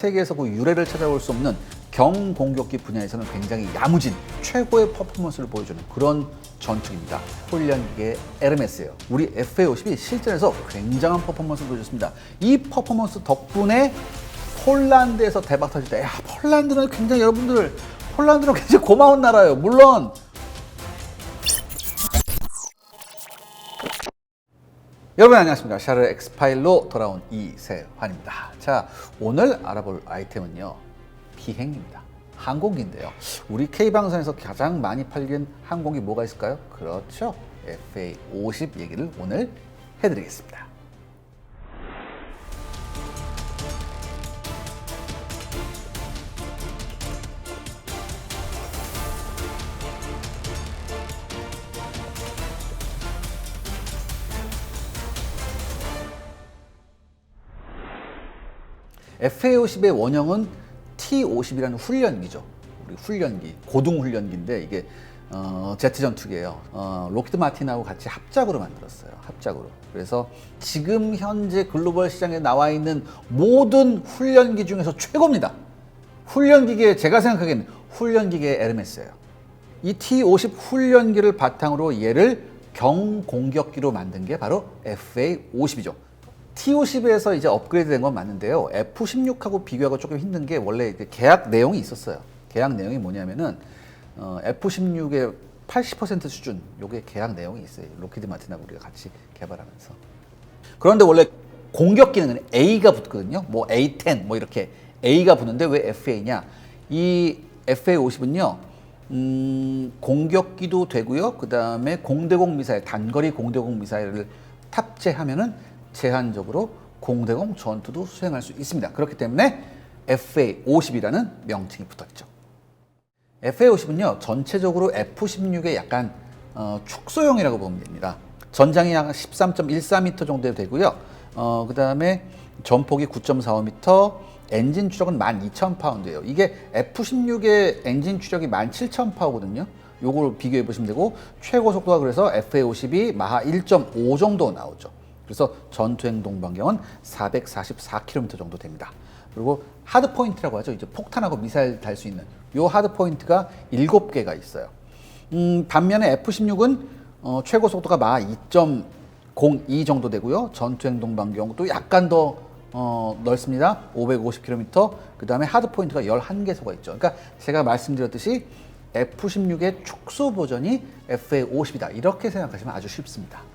세계에서 그 유례를 찾아볼 수 없는 경공격기 분야에서는 굉장히 야무진 최고의 퍼포먼스를 보여주는 그런 전투기입니다. 폴란드의 에르메스예요. 우리 FA50이 실전에서 굉장한 퍼포먼스를 보여줬습니다. 이 퍼포먼스 덕분에 폴란드에서 대박 터질 때, 폴란드는 굉장히 폴란드는 굉장히 고마운 나라예요. 물론 여러분 안녕하십니까. 샤르 엑스파일로 돌아온 이세환입니다. 자, 오늘 알아볼 아이템은요, 비행기입니다. 항공기인데요. 우리 K방송에서 가장 많이 팔린 항공기 뭐가 있을까요? 그렇죠, FA50 얘기를 오늘 해드리겠습니다. FA50의 원형은 T50이라는 훈련기죠. 우리 훈련기, 고등 훈련기인데 이게 제트 전투기예요. 로키드 마틴하고 같이 합작으로 만들었어요. 합작으로. 그래서 지금 현재 글로벌 시장에 나와 있는 모든 훈련기 중에서 최고입니다. 훈련기계, 제가 생각하기에는 훈련기계의 에르메스예요. 이 T50 훈련기를 바탕으로 얘를 경공격기로 만든 게 바로 FA50이죠. T50에서 이제 업그레이드 된 건 맞는데요. F16하고 비교하고 조금 힘든 게 원래 계약 내용이 있었어요. 계약 내용이 뭐냐면은 F16의 80% 수준, 요게 계약 내용이 있어요. 로키드 마틴하고 우리가 같이 개발하면서. 그런데 원래 공격기는 A가 붙거든요. 뭐 A10 뭐 이렇게 A가 붙는데 왜 FA냐? 이 FA50은요. 공격기도 되고요. 그다음에 공대공 미사일, 단거리 공대공 미사일을 탑재하면은 제한적으로 공대공 전투도 수행할 수 있습니다. 그렇기 때문에 FA50이라는 명칭이 붙었죠. FA50은요, 전체적으로 F16의 약간 축소형이라고 보면 됩니다. 전장이 약 13.14m 정도 되고요. 그 다음에 전폭이 9.45m, 엔진 추력은 12,000파운드예요. 이게 F16의 엔진 추력이 17,000파운드거든요. 요걸 비교해 보시면 되고, 최고 속도가 그래서 FA50이 마하 1.5 정도 나오죠. 그래서 전투 행동 반경은 444km 정도 됩니다. 그리고 하드 포인트라고 하죠. 이제 폭탄하고 미사일 달 수 있는 요 하드 포인트가 7개가 있어요. 반면에 F16은 최고 속도가 마하 2.02 정도 되고요. 전투 행동 반경도 약간 더 넓습니다. 550km. 그다음에 하드 포인트가 11개소가 있죠. 그러니까 제가 말씀드렸듯이 F16의 축소 버전이 FA50이다. 이렇게 생각하시면 아주 쉽습니다.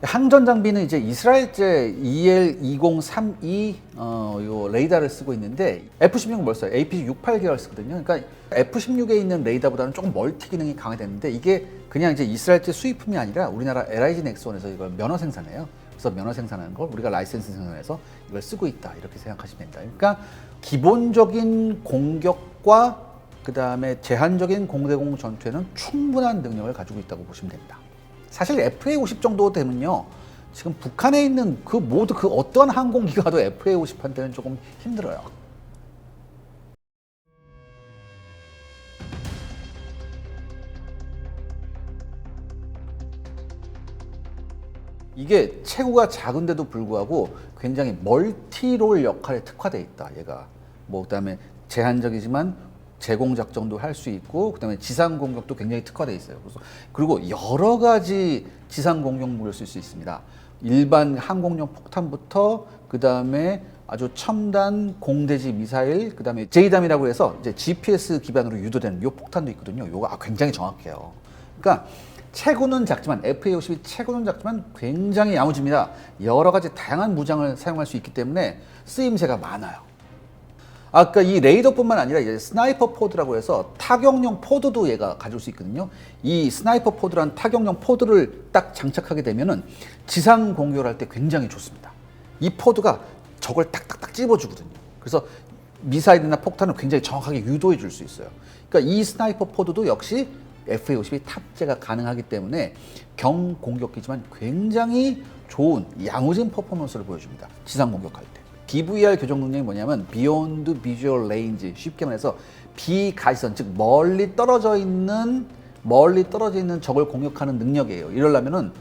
항전 장비는 이제 이스라엘제 EL2032 요 레이더를 쓰고 있는데, F16은 뭘 써요? APC-68 계열 쓰거든요. 그러니까 F16에 있는 레이더보다는 조금 멀티 기능이 강화됐는데, 이게 그냥 이제 이스라엘제 수입품이 아니라 우리나라 LIG 넥스원에서 이걸 면허 생산해요. 그래서 면허 생산하는 걸 우리가 라이센스 생산해서 이걸 쓰고 있다, 이렇게 생각하시면 됩니다. 그러니까 기본적인 공격과 그 다음에 제한적인 공대공 전투에는 충분한 능력을 가지고 있다고 보시면 됩니다. 사실 FA50 정도 되면요, 지금 북한에 있는 그 어떠한 항공기가 도 FA50한테는 조금 힘들어요. 이게 체구가 작은데도 불구하고 굉장히 멀티롤 역할에 특화되어 있다, 얘가. 뭐 그다음에 제한적이지만 제공 작전도 할 수 있고, 그다음에 지상 공격도 굉장히 특화되어 있어요. 그리고 여러 가지 지상 공격물을 쓸 수 있습니다. 일반 항공용 폭탄부터 그다음에 아주 첨단 공대지 미사일, 그다음에 제이담이라고 해서 이제 GPS 기반으로 유도되는 요 폭탄도 있거든요. 요거 굉장히 정확해요. 그러니까 체구는 작지만, FA50이 체구는 작지만 굉장히 야무집니다. 여러 가지 다양한 무장을 사용할 수 있기 때문에 쓰임새가 많아요. 아까 이 레이더뿐만 아니라 이제 스나이퍼 포드라고 해서 타격용 포드도 얘가 가질 수 있거든요. 이 스나이퍼 포드란 타격용 포드를 딱 장착하게 되면은 지상 공격을 할 때 굉장히 좋습니다. 이 포드가 적을 딱딱딱 찝어주거든요. 그래서 미사일이나 폭탄을 굉장히 정확하게 유도해 줄 수 있어요. 그러니까 이 스나이퍼 포드도 역시 FA50이 탑재가 가능하기 때문에 경공격기지만 굉장히 좋은 야무진 퍼포먼스를 보여줍니다. 지상 공격할 때. BVR 교정 능력이 뭐냐면 Beyond Visual Range, 쉽게 말해서 비가시선, 즉 멀리 떨어져 있는 적을 공격하는 능력이에요. 이러려면은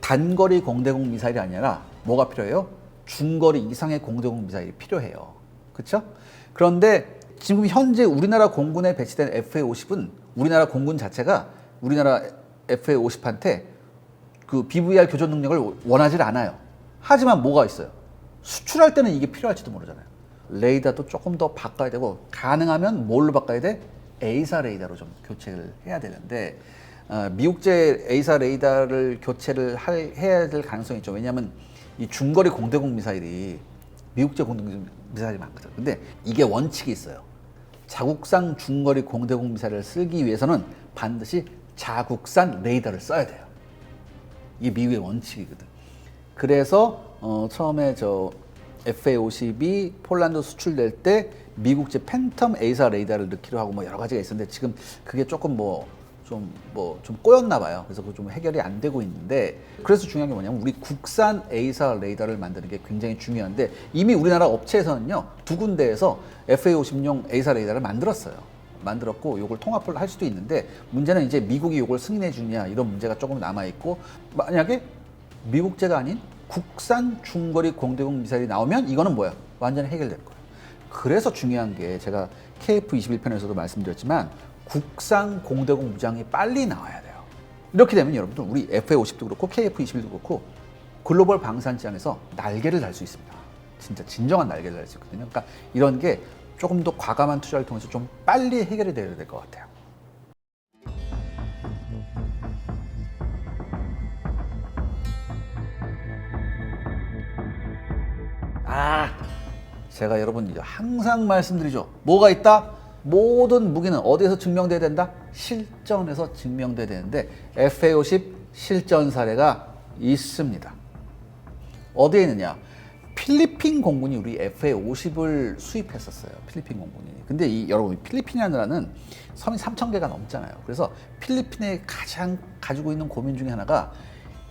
단거리 공대공 미사일이 아니라 뭐가 필요해요? 중거리 이상의 공대공 미사일이 필요해요. 그렇죠? 그런데 지금 현재 우리나라 공군에 배치된 FA-50은 우리나라 공군 자체가 우리나라 FA-50한테 그 BVR 교전 능력을 원하지 않아요. 하지만 뭐가 있어요? 수출할 때는 이게 필요할지도 모르잖아요. 레이더도 조금 더 바꿔야 되고 가능하면 뭘로 바꿔야 돼? A사 레이더로 좀 교체를 해야 되는데 미국제 A사 레이더를 교체를 해야 될 가능성이 있죠. 왜냐하면 이 중거리 공대공 미사일이 미국제 공대공 미사일이 많거든. 근데 이게 원칙이 있어요. 자국산 중거리 공대공 미사일을 쓰기 위해서는 반드시 자국산 레이더를 써야 돼요. 이게 미국의 원칙이거든. 그래서 처음에 저 FA-50이 폴란드 수출될 때 미국제 팬텀 A사 레이더를 넣기로 하고 뭐 여러 가지가 있었는데 지금 그게 조금 좀 꼬였나 봐요. 그래서 그거 좀 해결이 안 되고 있는데 그래서 중요한 게 뭐냐면 우리 국산 A사 레이더를 만드는 게 굉장히 중요한데 이미 우리나라 업체에서는요 2군데에서 FA-50용 A사 레이더를 만들었고 요걸 통합을 할 수도 있는데 문제는 이제 미국이 요걸 승인해 주냐 이런 문제가 조금 남아 있고 만약에 미국제가 아닌 국산 중거리 공대공 미사일이 나오면 이거는 뭐야? 완전히 해결될 거예요. 그래서 중요한 게 제가 KF-21편에서도 말씀드렸지만 국산 공대공 무장이 빨리 나와야 돼요. 이렇게 되면 여러분들 우리 FA-50도 그렇고 KF-21도 그렇고 글로벌 방산지향에서 날개를 달 수 있습니다. 진짜 진정한 날개를 달 수 있거든요. 그러니까 이런 게 조금 더 과감한 투자를 통해서 좀 빨리 해결이 돼야 될 것 같아요. 제가 여러분 항상 말씀드리죠. 뭐가 있다? 모든 무기는 어디에서 증명돼야 된다? 실전에서 증명돼야 되는데 FA-50 실전 사례가 있습니다. 어디에 있느냐? 필리핀 공군이 우리 FA-50을 수입했었어요. 필리핀 공군이. 근데 여러분 필리핀이라는 나라는 섬이 3,000개가 넘잖아요. 그래서 필리핀에 가장 가지고 있는 고민 중에 하나가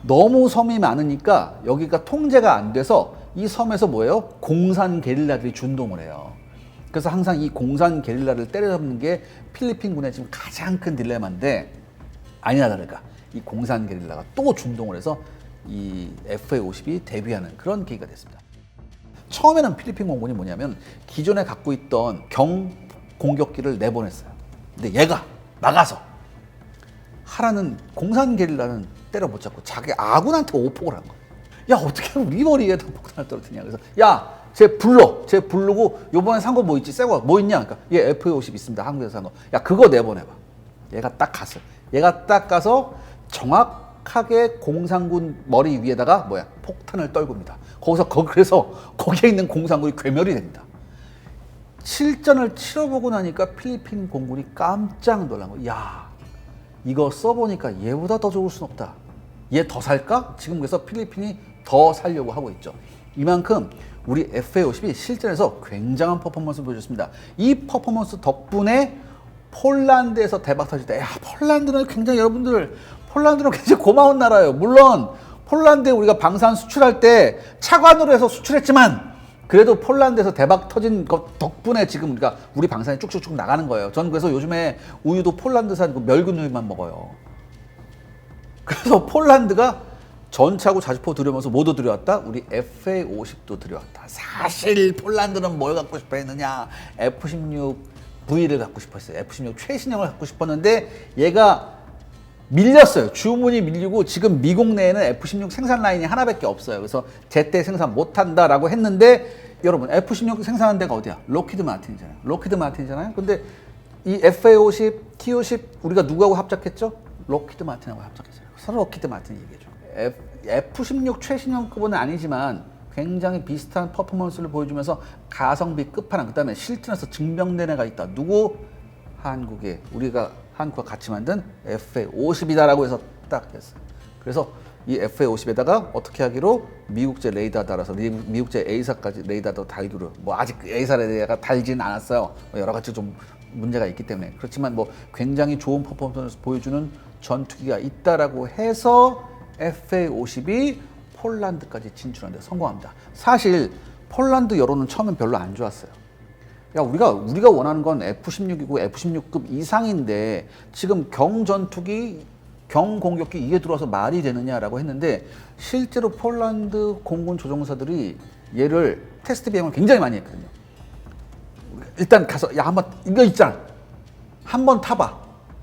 너무 섬이 많으니까 여기가 통제가 안 돼서 이 섬에서 뭐예요? 공산 게릴라들이 준동을 해요. 그래서 항상 이 공산 게릴라를 때려잡는 게 필리핀군의 지금 가장 큰 딜레마인데 아니나 다를까 이 공산 게릴라가 또 준동을 해서 이 FA-50이 데뷔하는 그런 계기가 됐습니다. 처음에는 필리핀 공군이 뭐냐면 기존에 갖고 있던 경 공격기를 내보냈어요. 근데 얘가 나가서 하라는 공산 게릴라는 때려 못 잡고 자기 아군한테 오폭을 한 거예요. 야 어떻게 우리 머리에다 폭탄을 떨어뜨냐. 그래서 야 쟤 부르고 요번에 산 거 뭐 있지? 새거 뭐 있냐? 그러니까 얘 FA-50 있습니다. 한국에서 산 거. 야 그거 내보내봐. 얘가 딱 갔어요. 얘가 딱 가서 정확하게 공산군 머리 위에다가 폭탄을 떨굽니다. 그래서 거기에 있는 공산군이 괴멸이 됩니다. 실전을 치러보고 나니까 필리핀 공군이 깜짝 놀란 거예요. 야 이거 써보니까 얘보다 더 좋을 순 없다. 얘 더 살까? 지금 그래서 필리핀이 더 살려고 하고 있죠. 이만큼 우리 FA-50이 실전에서 굉장한 퍼포먼스를 보여줬습니다. 이 퍼포먼스 덕분에 폴란드에서 대박 터질 때, 폴란드는 굉장히 폴란드는 굉장히 고마운 나라예요. 물론 폴란드에 우리가 방산 수출할 때 차관으로 해서 수출했지만 그래도 폴란드에서 대박 터진 것 덕분에 지금 우리 방산이 쭉쭉쭉 나가는 거예요. 저는 그래서 요즘에 우유도 폴란드산 멸균 우유만 먹어요. 그래서 폴란드가 전차고 자주포 들여오면서 뭐도 들여왔다? 우리 FA-50도 들여왔다. 사실 폴란드는 뭘 갖고 싶어 했느냐? F-16V를 갖고 싶었어요. F-16 최신형을 갖고 싶었는데 얘가 밀렸어요. 주문이 밀리고 지금 미국 내에는 F-16 생산 라인이 하나밖에 없어요. 그래서 제때 생산 못한다라고 했는데 여러분 F-16 생산하는 데가 어디야? 록히드 마틴이잖아요. 근데 이 FA-50, T-50 우리가 누구하고 합작했죠? 록히드 마틴하고 합작했어요. 서로 록히드 마틴이 얘기해줘. F-16 최신형급은 아니지만 굉장히 비슷한 퍼포먼스를 보여주면서 가성비 끝판왕, 그 다음에 실전에서 증명된 애가 있다. 누구? 한국과 같이 만든 FA-50이다라고 해서 딱 했어요. 그래서 이 FA-50에다가 어떻게 하기로 미국제 레이더 달아서 미국제 A사까지 레이더도 달기로 아직 A사 레이더가 달지는 않았어요. 여러 가지 좀 문제가 있기 때문에 그렇지만 굉장히 좋은 퍼포먼스를 보여주는 전투기가 있다라고 해서 FA-50이 폴란드까지 진출하는 데 성공합니다. 사실 폴란드 여론은 처음엔 별로 안 좋았어요. 야 우리가 원하는 건 F-16이고 F-16급 이상인데 지금 경전투기, 경공격기 이게 들어와서 말이 되느냐라고 했는데 실제로 폴란드 공군 조종사들이 얘를 테스트 비행을 굉장히 많이 했거든요. 일단 가서 야 한번 이거 있잖아. 한번 타봐.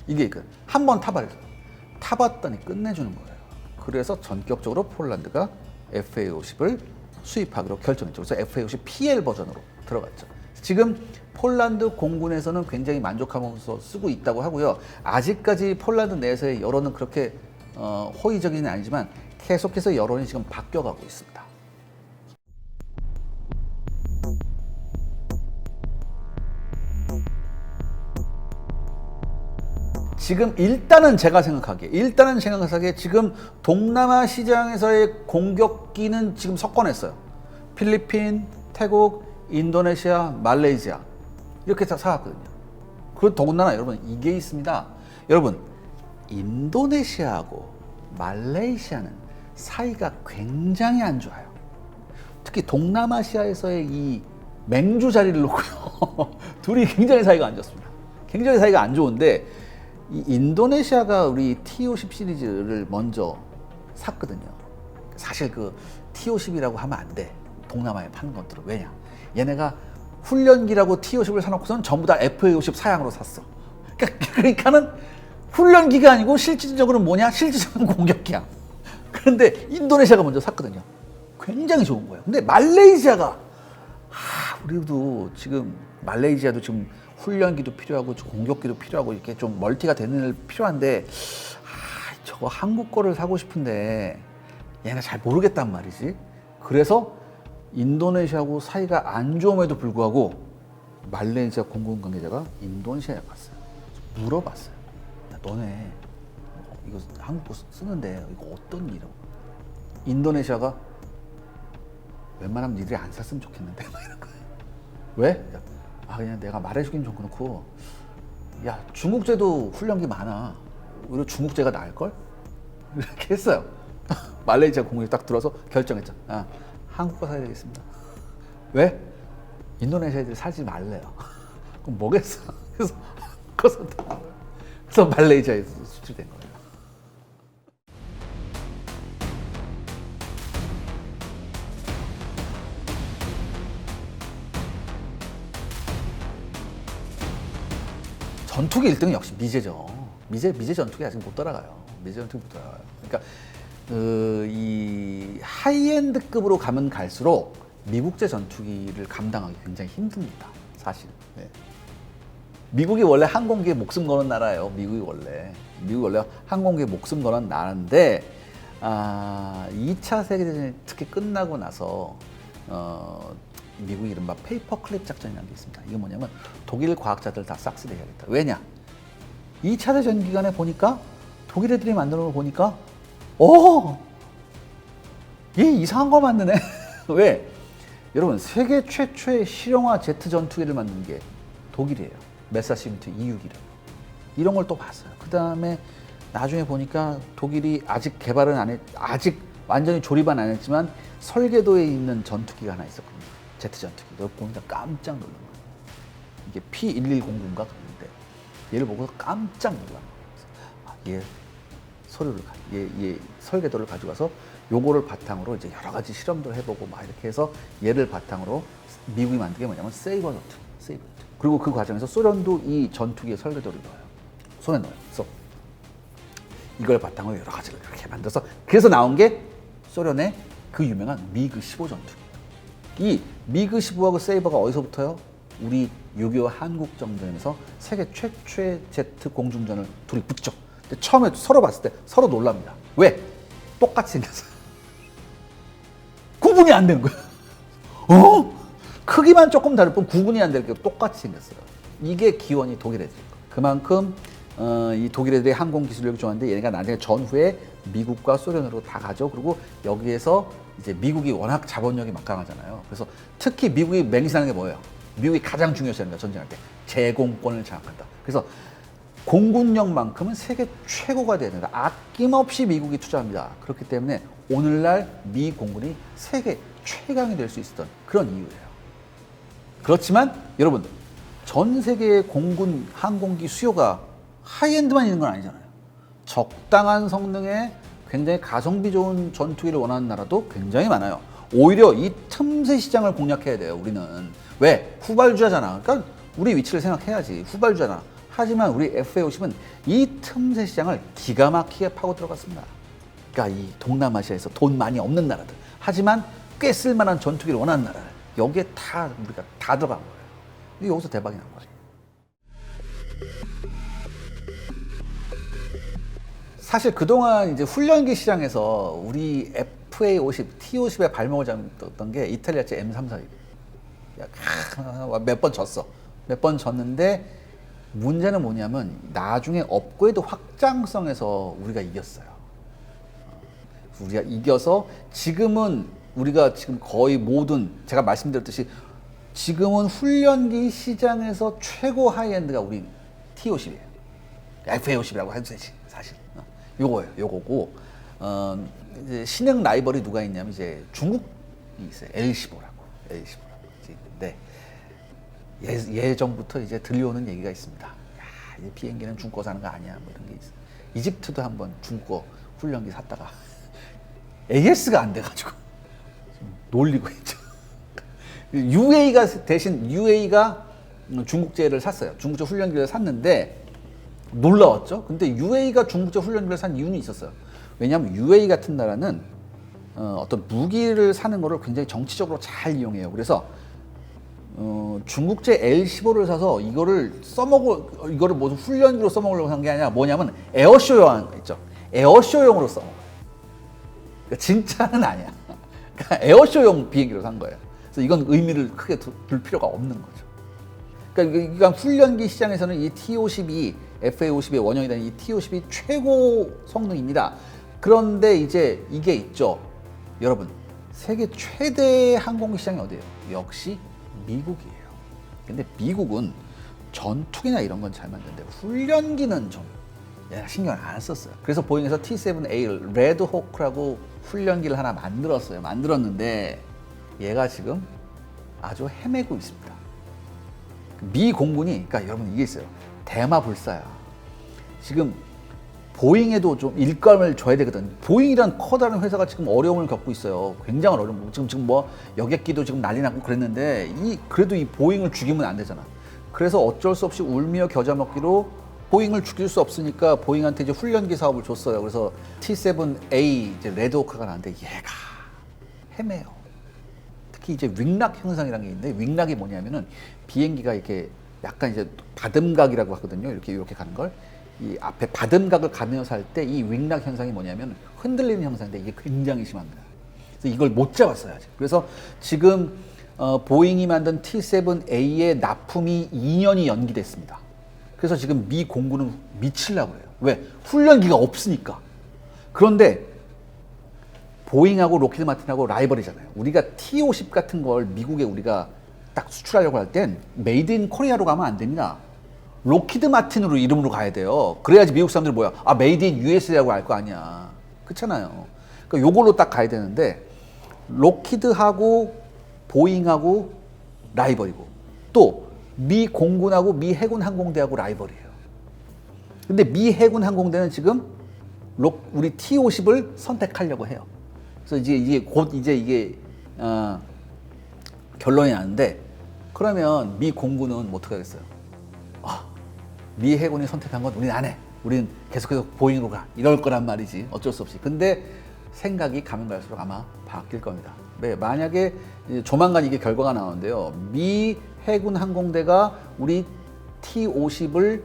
이게 그 한번 타봐. 타봤더니 끝내주는 거예요. 그래서 전격적으로 폴란드가 FA50을 수입하기로 결정했죠. 그래서 FA50 PL 버전으로 들어갔죠. 지금 폴란드 공군에서는 굉장히 만족하면서 쓰고 있다고 하고요. 아직까지 폴란드 내에서의 여론은 그렇게 호의적이는 아니지만 계속해서 여론이 지금 바뀌어가고 있습니다. 지금 일단은 제가 생각하기에 지금 동남아 시장에서의 공격기는 지금 석권했어요. 필리핀, 태국, 인도네시아, 말레이시아 이렇게 다 사왔거든요. 그리고 더군다나 여러분 이게 있습니다. 여러분 인도네시아하고 말레이시아는 사이가 굉장히 안 좋아요. 특히 동남아시아에서의 이 맹주 자리를 놓고요. 둘이 굉장히 사이가 안 좋습니다. 굉장히 사이가 안 좋은데 이 인도네시아가 우리 T50 시리즈를 먼저 샀거든요. 사실 그 T50이라고 하면 안 돼. 동남아에 파는 것들은. 왜냐? 얘네가 훈련기라고 T50을 사놓고서는 전부 다 FA50 사양으로 샀어. 그러니까는 훈련기가 아니고 실질적으로는 뭐냐? 실질적인 공격기야. 그런데 인도네시아가 먼저 샀거든요. 굉장히 좋은 거예요. 근데 말레이시아가 우리도 지금 말레이시아도 지금 훈련기도 필요하고 공격기도 필요하고 이렇게 좀 멀티가 되는 애 필요한데 저거 한국 거를 사고 싶은데 얘네 잘 모르겠단 말이지. 그래서 인도네시아하고 사이가 안 좋음에도 불구하고 말레이시아 공군 관계자가 인도네시아에 갔어요. 물어봤어요. 야, 너네 이거 한국 거 쓰는데 이거 어떤 일이라고? 인도네시아가 웬만하면 니들이 안 샀으면 좋겠는데 막 이런 거예요. 왜? 그냥 내가 말해주긴 좀 그렇고 야 중국제도 훈련기 많아. 오히려 중국제가 나을걸? 이렇게 했어요. 말레이시아 공군이 딱 들어서 결정했죠. 한국 거 사야 되겠습니다. 왜? 인도네시아 애들이 사지 말래요. 그럼 뭐겠어? 그래서 말레이시아에서 수출된 거예요. 전투기 1등은 역시 미제죠. 미제 전투기 아직 못 따라가요. 미제 전투기 못 따라가요. 그러니까 이 하이엔드급으로 가면 갈수록 미국제 전투기를 감당하기 굉장히 힘듭니다. 사실. 네. 미국이 원래 항공기에 목숨 거는 나라예요. 미국이 원래 항공기에 목숨 거는 나라인데 2차 세계대전이 특히 끝나고 나서 미국이 이른바 페이퍼 클립 작전이라는 게 있습니다. 이게 뭐냐면 독일 과학자들 다 싹쓸이해야겠다. 왜냐? 2차 대전 기간에 보니까 독일 애들이 만드는 걸 보니까 얘 이상한 거 만드네. 왜? 여러분 세계 최초의 실용화 제트 전투기를 만든 게 독일이에요. 메사시미트 E6이라고. 이런 걸 또 봤어요. 그 다음에 나중에 보니까 독일이 아직 개발은 아직 완전히 조립은 안 했지만 설계도에 있는 전투기가 하나 있었거든요. 제트 전투기. 너 보니까 깜짝 놀란 거예요. 이게 P1109인가 그런데 얘를 보고 깜짝 놀란 거예요. 얘 설계도를 가져가서 요거를 바탕으로 이제 여러 가지 실험들을 해보고 막 이렇게 해서 얘를 바탕으로 미국이 만든 게 뭐냐면 세이버 전투기. 그리고 그 과정에서 소련도 이 전투기의 설계도를 넣어요. 손에 넣어요. 그래서 이걸 바탕으로 여러 가지를 이렇게 만들어서 그래서 나온 게 소련의 그 유명한 미그 15 전투기. 이 미그 15하고 세이버가 어디서부터요? 우리 6.25 한국정전에서 세계 최초의 제트 공중전을 둘이 붙죠. 근데 처음에 서로 봤을 때 서로 놀랍니다. 왜? 똑같이 생겼어요. 구분이 안 되는 거예요. 크기만 조금 다를 뿐 구분이 안 될 게 똑같이 생겼어요. 이게 기원이 독일 애들인 거예요. 그만큼 이 독일 애들의 항공 기술력이 좋았는데 얘네가 나중에 전후에 미국과 소련으로 다 가죠. 그리고 여기에서 이제 미국이 워낙 자본력이 막강하잖아요. 그래서 특히 미국이 맹신하는 게 뭐예요? 미국이 가장 중요시하는 거 전쟁할 때 제공권을 장악한다. 그래서 공군력만큼은 세계 최고가 돼야 된다. 아낌없이 미국이 투자합니다. 그렇기 때문에 오늘날 미 공군이 세계 최강이 될 수 있었던 그런 이유예요. 그렇지만 여러분들 전 세계의 공군 항공기 수요가 하이엔드만 있는 건 아니잖아요. 적당한 성능의 굉장히 가성비 좋은 전투기를 원하는 나라도 굉장히 많아요. 오히려 이 틈새 시장을 공략해야 돼요. 우리는 왜? 후발주자잖아. 그러니까 우리 위치를 생각해야지. 후발주잖아. 하지만 우리 FA50은 이 틈새 시장을 기가 막히게 파고 들어갔습니다. 그러니까 이 동남아시아에서 돈 많이 없는 나라들, 하지만 꽤 쓸만한 전투기를 원하는 나라들, 여기에 다 우리가 다 들어간 거예요. 여기서 대박이 난 거예요. 사실 그동안 이제 훈련기 시장에서 우리 FA50, T50의 발목을 잡았던 게 이탈리아제 M341. 몇 번 졌어. 몇 번 졌는데 문제는 뭐냐면 나중에 업그레이드 확장성에서 우리가 이겼어요. 우리가 이겨서 지금은 우리가 지금 거의 모든, 제가 말씀드렸듯이 지금은 훈련기 시장에서 최고 하이엔드가 우리 T50이에요. FA50이라고 해도 되지, 사실. 요거예요, 요거고. 이제 신흥 라이벌이 누가 있냐면 이제 중국이 있어요. L15라고. 있는데 예전부터 이제 들려오는 얘기가 있습니다. 야, 이 비행기는 중국 거 사는 거 아니야, 뭐 이런 게 있어. 이집트도 한번 중국 거 훈련기 샀다가 AS가 안 돼가지고 놀리고 있죠. UA가 대신 UA가 중국제를 샀어요. 중국제 훈련기를 샀는데 놀라웠죠. 근데 UA가 중국제 훈련기를 산 이유는 있었어요. 왜냐하면 UA 같은 나라는 어떤 무기를 사는 거를 굉장히 정치적으로 잘 이용해요. 그래서 중국제 L15를 사서 이거를 무슨 훈련기로 써먹으려고 한 게 아니라 뭐냐면 에어쇼용 있죠. 에어쇼용으로 써먹어요. 그러니까 진짜는 아니야. 그러니까 에어쇼용 비행기로 산 거예요. 그래서 이건 의미를 크게 둘 필요가 없는 거죠. 그러니까 훈련기 시장에서는 이 T52, FA50의 원형이 되는 이 T50이 최고 성능입니다. 그런데 이제 이게 있죠. 여러분, 세계 최대 항공 시장이 어디예요? 역시 미국이에요. 근데 미국은 전투기나 이런 건 잘 만드는데 훈련기는 좀 신경을 안 썼어요. 그래서 보잉에서 T7A 레드호크라고 훈련기를 하나 만들었는데 얘가 지금 아주 헤매고 있습니다. 미 공군이, 그러니까 여러분 이게 있어요. 대마불사야. 지금 보잉에도 좀 일감을 줘야 되거든. 보잉이란 커다란 회사가 지금 어려움을 겪고 있어요. 굉장한 어려움. 지금 뭐 여객기도 지금 난리 나고 그랬는데 그래도 이 보잉을 죽이면 안 되잖아. 그래서 어쩔 수 없이 울며 겨자 먹기로 보잉을 죽일 수 없으니까 보잉한테 이제 훈련기 사업을 줬어요. 그래서 T7A 이제 레드호크가 나왔는데 얘가 헤매요. 특히 이제 윙락 현상이라는 게 있는데 윙락이 뭐냐면은 비행기가 이렇게 약간 이제 바듬각이라고 하거든요. 이렇게 가는 걸. 이 앞에 바듬각을 가면서 할 때 이 윙락 현상이 뭐냐면 흔들리는 현상인데 이게 굉장히 심합니다. 그래서 이걸 못 잡았어요, 아직. 그래서 지금 보잉이 만든 T7A의 납품이 2년이 연기됐습니다. 그래서 지금 미 공군은 미치려고 그래요. 왜? 훈련기가 없으니까. 그런데 보잉하고 로키드 마틴하고 라이벌이잖아요. 우리가 T50 같은 걸 미국에 우리가 딱 수출하려고 할 땐 메이드 인 코리아로 가면 안 됩니다. 로키드 마틴으로 이름으로 가야 돼요. 그래야지 미국 사람들이 뭐야? 아, 메이드 인 USA라고 알 거 아니야. 그렇잖아요. 그러니까 요걸로 딱 가야 되는데 로키드하고 보잉하고 라이벌이고 또 미 공군하고 미 해군 항공대하고 라이벌이에요. 근데 미 해군 항공대는 지금 우리 T50을 선택하려고 해요. 그래서 이제 곧 이게 결론이 나는데 그러면 미 공군은 뭐 어떻게 하겠어요? 미 해군이 선택한 건 우린 안 해. 우린 계속해서 보잉으로 가. 이럴 거란 말이지. 어쩔 수 없이. 근데 생각이 가면 갈수록 아마 바뀔 겁니다. 네, 만약에 조만간 이게 결과가 나오는데요. 미 해군 항공대가 우리 T50을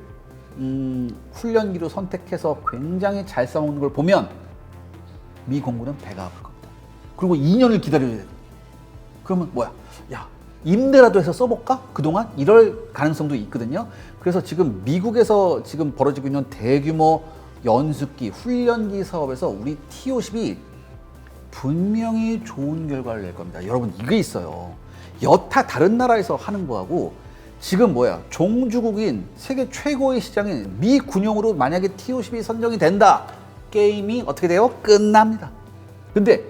훈련기로 선택해서 굉장히 잘 써먹는 걸 보면 미 공군은 배가 아플 겁니다. 그리고 2년을 기다려야 돼요. 그러면 뭐야? 야, 임대라도 해서 써볼까? 그동안? 이럴 가능성도 있거든요. 그래서 지금 미국에서 지금 벌어지고 있는 대규모 연습기, 훈련기 사업에서 우리 T50이 분명히 좋은 결과를 낼 겁니다. 여러분, 이게 있어요. 여타 다른 나라에서 하는 거하고 지금 뭐야? 종주국인 세계 최고의 시장인 미 군용으로 만약에 T50이 선정이 된다. 게임이 어떻게 돼요? 끝납니다. 근데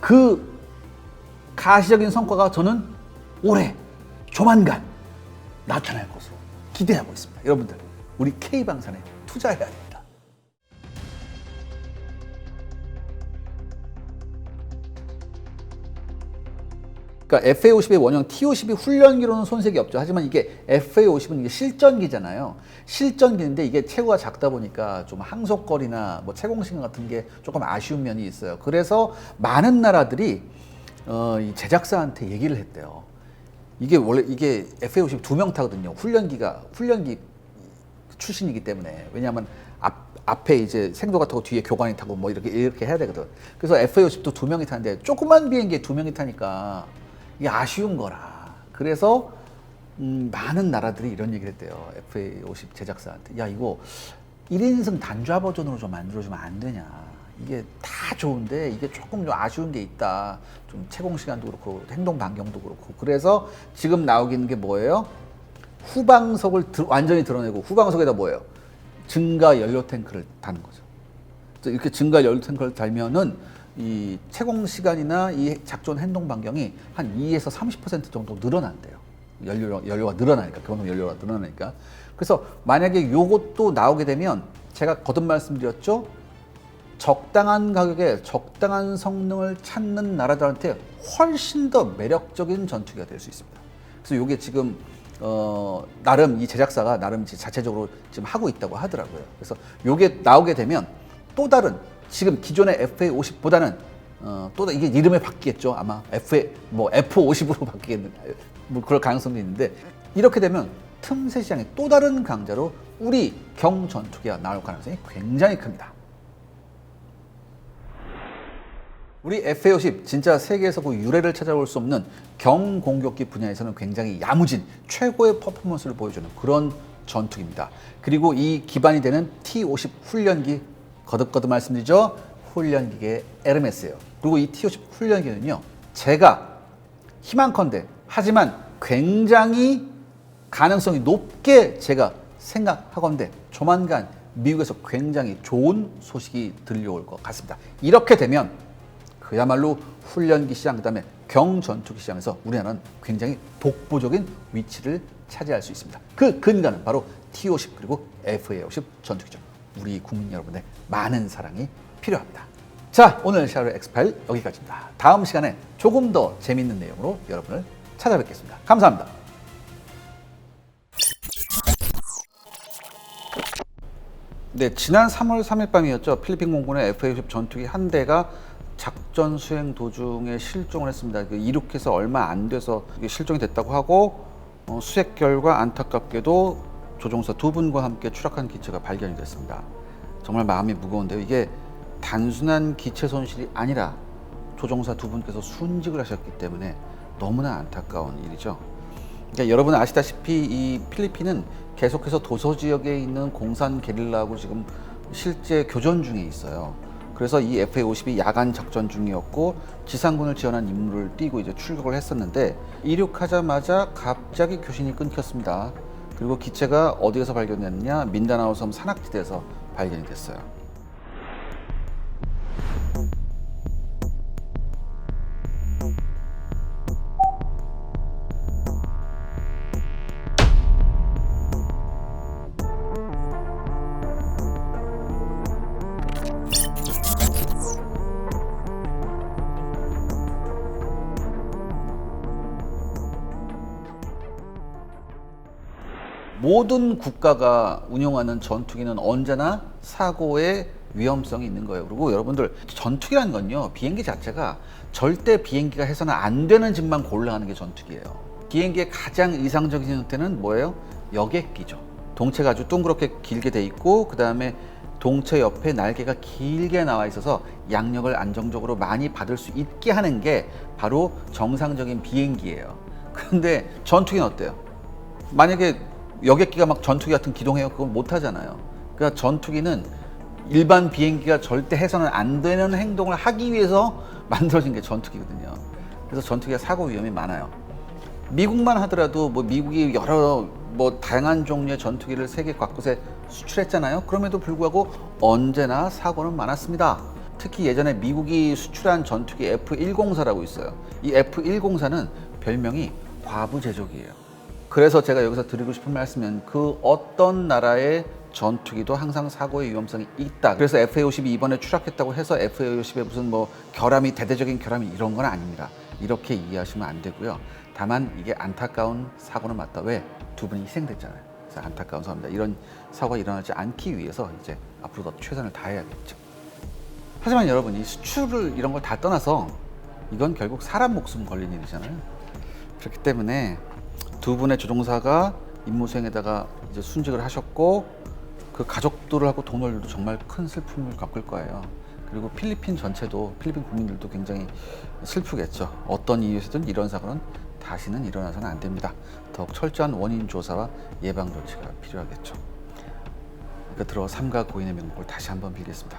그 가시적인 성과가 저는 올해 조만간 나타날 것으로 기대하고 있습니다. 여러분들, 우리 K방산에 투자해야 됩니다. 그러니까 FA-50의 원형 T-50이 훈련기로는 손색이 없죠. 하지만 이게 FA-50은 이게 실전기잖아요. 실전기인데 이게 체구가 작다 보니까 좀 항속거리나 뭐 채공시간 같은 게 조금 아쉬운 면이 있어요. 그래서 많은 나라들이 이 제작사한테 얘기를 했대요. 이게 원래 이게 FA-50 2명 타거든요. 훈련기 출신이기 때문에. 왜냐하면 앞에 이제 생도가 타고 뒤에 교관이 타고 뭐 이렇게 해야 되거든. 그래서 FA-50도 2명이 타는데 조그만 비행기에 2명이 타니까 이게 아쉬운 거라. 그래서 많은 나라들이 이런 얘기를 했대요. FA-50 제작사한테. 야, 이거 1인승 단좌 버전으로 좀 만들어주면 안 되냐. 이게 다 좋은데 이게 조금 좀 아쉬운 게 있다. 좀 채공 시간도 그렇고 행동 반경도 그렇고. 그래서 지금 나오고 있는 게 뭐예요? 후방석을 완전히 드러내고 후방석에다 뭐예요? 증가 연료 탱크를 다는 거죠. 이렇게 증가 연료 탱크를 달면은 이 채공 시간이나 이 작전 행동 반경이 한 2에서 30% 정도 늘어난대요. 연료가 늘어나니까, 그만큼 연료가 늘어나니까. 그래서 만약에 요것도 나오게 되면 제가 거듭 말씀드렸죠. 적당한 가격에 적당한 성능을 찾는 나라들한테 훨씬 더 매력적인 전투기가 될 수 있습니다. 그래서 요게 지금 나름 이 제작사가 나름 자체적으로 지금 하고 있다고 하더라고요. 그래서 요게 나오게 되면 또 다른 지금 기존의 FA-50보다는 또 이게 이름이 바뀌겠죠. 아마 F50으로 바뀌겠는 뭐 그럴 가능성도 있는데 이렇게 되면 틈새 시장의 또 다른 강자로 우리 경 전투기가 나올 가능성이 굉장히 큽니다. 우리 FA-50 진짜 세계에서 그 유례를 찾아볼 수 없는 경공격기 분야에서는 굉장히 야무진 최고의 퍼포먼스를 보여주는 그런 전투기입니다. 그리고 이 기반이 되는 T-50 훈련기 거듭거듭 말씀드리죠. 훈련기계 에르메스예요. 그리고 이 T-50 훈련기는요. 제가 희망컨대 하지만 굉장히 가능성이 높게 제가 생각하건대 조만간 미국에서 굉장히 좋은 소식이 들려올 것 같습니다. 이렇게 되면 그야말로 훈련기 시장 그다음에 경전투기 시장에서 우리나라는 굉장히 독보적인 위치를 차지할 수 있습니다. 그 근간은 바로 T-50 그리고 FA-50 전투기죠. 우리 국민 여러분의 많은 사랑이 필요합니다. 자, 오늘 샤르 엑스파일 여기까지입니다. 다음 시간에 조금 더 재밌는 내용으로 여러분을 찾아뵙겠습니다. 감사합니다. 네, 지난 3월 3일 밤이었죠. 필리핀 공군의 FA-50 전투기 한 대가 작전 수행 도중에 실종을 했습니다. 이륙해서 얼마 안 돼서 실종이 됐다고 하고 수색 결과 안타깝게도 조종사 2분과 함께 추락한 기체가 발견이 됐습니다. 정말 마음이 무거운데요. 이게 단순한 기체 손실이 아니라 조종사 2분께서 순직을 하셨기 때문에 너무나 안타까운 일이죠. 그러니까 여러분 아시다시피 이 필리핀은 계속해서 도서 지역에 있는 공산 게릴라하고 지금 실제 교전 중에 있어요. 그래서 이 FA-50이 야간 작전 중이었고 지상군을 지원한 임무를 띠고 이제 출격을 했었는데 이륙하자마자 갑자기 교신이 끊겼습니다. 그리고 기체가 어디에서 발견됐느냐? 민다나오 섬 산악지대에서 발견이 됐어요. 모든 국가가 운용하는 전투기는 언제나 사고의 위험성이 있는 거예요. 그리고 여러분들 전투기라는 건요, 비행기 자체가 절대 비행기가 해서는 안 되는 짓만 골라하는 게 전투기예요. 비행기의 가장 이상적인 형태는 뭐예요? 여객기죠. 동체가 아주 둥그렇게 길게 돼 있고 그 다음에 동체 옆에 날개가 길게 나와 있어서 양력을 안정적으로 많이 받을 수 있게 하는 게 바로 정상적인 비행기예요. 그런데 전투기는 어때요? 만약에 여객기가 막 전투기 같은 기동해요? 그건 못 하잖아요. 그러니까 전투기는 일반 비행기가 절대 해서는 안 되는 행동을 하기 위해서 만들어진 게 전투기거든요. 그래서 전투기가 사고 위험이 많아요. 미국만 하더라도 미국이 여러 다양한 종류의 전투기를 세계 곳곳에 수출했잖아요. 그럼에도 불구하고 언제나 사고는 많았습니다. 특히 예전에 미국이 수출한 전투기 F-104라고 있어요. 이 F-104는 별명이 과부제조기예요. 그래서 제가 여기서 드리고 싶은 말씀은 그 어떤 나라의 전투기도 항상 사고의 위험성이 있다. 그래서 FA-50이 이번에 추락했다고 해서 FA-50에 무슨 결함이 대대적인 결함이 이런 건 아닙니다. 이렇게 이해하시면 안 되고요. 다만 이게 안타까운 사고는 맞다. 왜? 두 분이 희생됐잖아요. 그래서 안타까운 사고입니다. 이런 사고가 일어나지 않기 위해서 이제 앞으로 더 최선을 다해야겠죠. 하지만 여러분, 이 수출을 이런 걸 다 떠나서 이건 결국 사람 목숨 걸린 일이잖아요. 그렇기 때문에 두 분의 조종사가 임무 수행에다가 이제 순직을 하셨고 그 가족들하고 동료들도 정말 큰 슬픔을 겪을 거예요. 그리고 필리핀 전체도, 필리핀 국민들도 굉장히 슬프겠죠. 어떤 이유에서든 이런 사고는 다시는 일어나서는 안 됩니다. 더욱 철저한 원인 조사와 예방 조치가 필요하겠죠. 그러니까 들어 삼가 고인의 명복을 다시 한번 빌겠습니다.